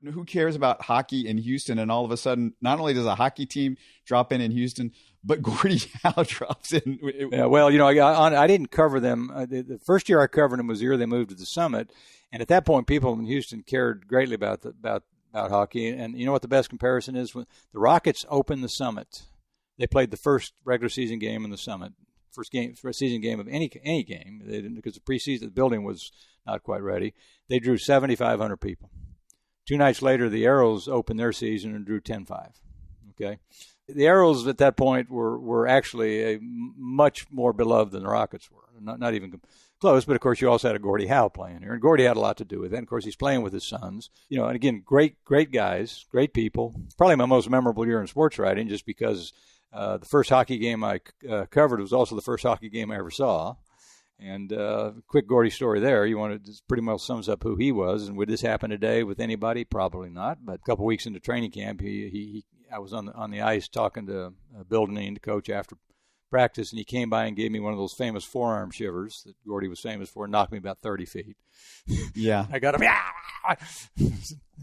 who cares about hockey in Houston? And all of a sudden, not only does a hockey team drop in Houston, but Gordie Howe drops in. Yeah, well, I didn't cover them. The first year I covered them was the year they moved to the Summit. And at that point, people in Houston cared greatly about hockey. And you know what the best comparison is? When the Rockets opened the Summit, they played the first regular season game in the Summit, first season game of any game. They didn't, because the preseason, the building was not quite ready. They drew 7,500 people. 2 nights later, the Aeros opened their season and drew 10,500. Okay, the Aeros at that point were actually much more beloved than the Rockets were. Not even close, but of course you also had a Gordie Howe playing here, and Gordie had a lot to do with it. And of course he's playing with his sons, and again, great guys, great people. Probably my most memorable year in sports writing, just because the first hockey game I covered was also the first hockey game I ever saw. And quick Gordie story there. This pretty much sums up who he was. And would this happen today with anybody? Probably not. But a couple weeks into training camp, I was on the ice talking to Bill Deneen, the coach, after practice, and he came by and gave me one of those famous forearm shivers that Gordie was famous for, and knocked me about 30 feet. Yeah. I got him. I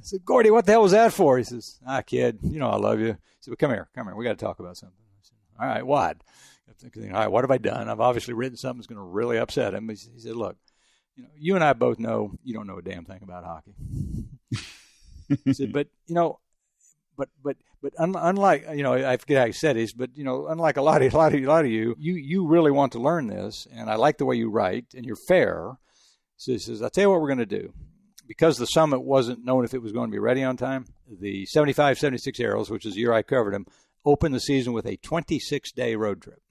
said, Gordie, what the hell was that for? He says, kid, I love you. He said, well, come here. We got to talk about something. I said, all right, what? I'm thinking, all right, what have I done? I've obviously written something that's going to really upset him. He said, look, you and I both know you don't know a damn thing about hockey. He said, but unlike, I forget how he said this, but, unlike a lot of you really want to learn this, and I like the way you write, and you're fair. So he says, I'll tell you what we're going to do. Because the Summit wasn't known if it was going to be ready on time, the 75-76 Aeros, which is the year I covered them, opened the season with a 26-day road trip.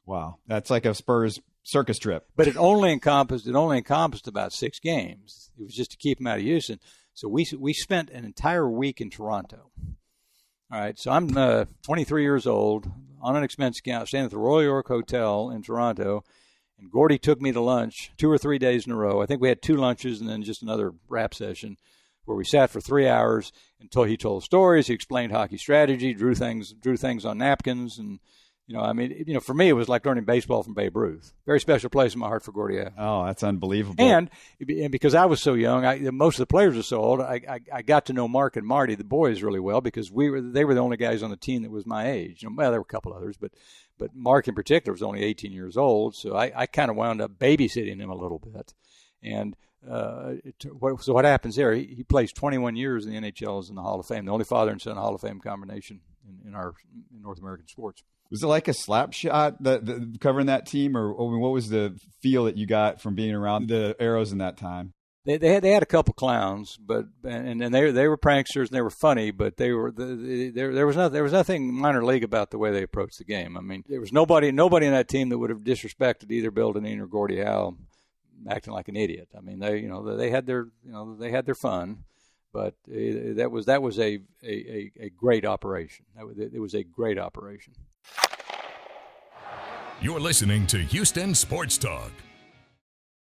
Wow. That's like a Spurs circus trip. But it only encompassed about 6 games. It was just to keep them out of Houston. So we spent an entire week in Toronto. All right, so I'm 23 years old, on an expense account, staying at the Royal York Hotel in Toronto, and Gordie took me to lunch 2 or 3 days in a row. I think we had 2 lunches and then just another rap session where we sat for 3 hours until he told stories. He explained hockey strategy, drew things on napkins, and for me, it was like learning baseball from Babe Ruth. Very special place in my heart for Gordie Howe. Oh, that's unbelievable. And because I was so young, most of the players were so old, I got to know Mark and Marty, the boys, really well, because they were the only guys on the team that was my age. Well, there were a couple others, but Mark in particular was only 18 years old, so I kind of wound up babysitting him a little bit. And so what happens there? He plays 21 years in the NHL, is in the Hall of Fame, the only father and son Hall of Fame combination in North American sports. Was it like a slap shot covering that team, or what was the feel that you got from being around the Aeros in that time? They had a couple clowns, but they were pranksters and they were funny, but there was nothing minor league about the way they approached the game. I mean, there was nobody in that team that would have disrespected either Bill Deneen or Gordie Howe, acting like an idiot. I mean, they had their fun. But that was a great operation. It was a great operation. You're listening to Houston Sports Talk.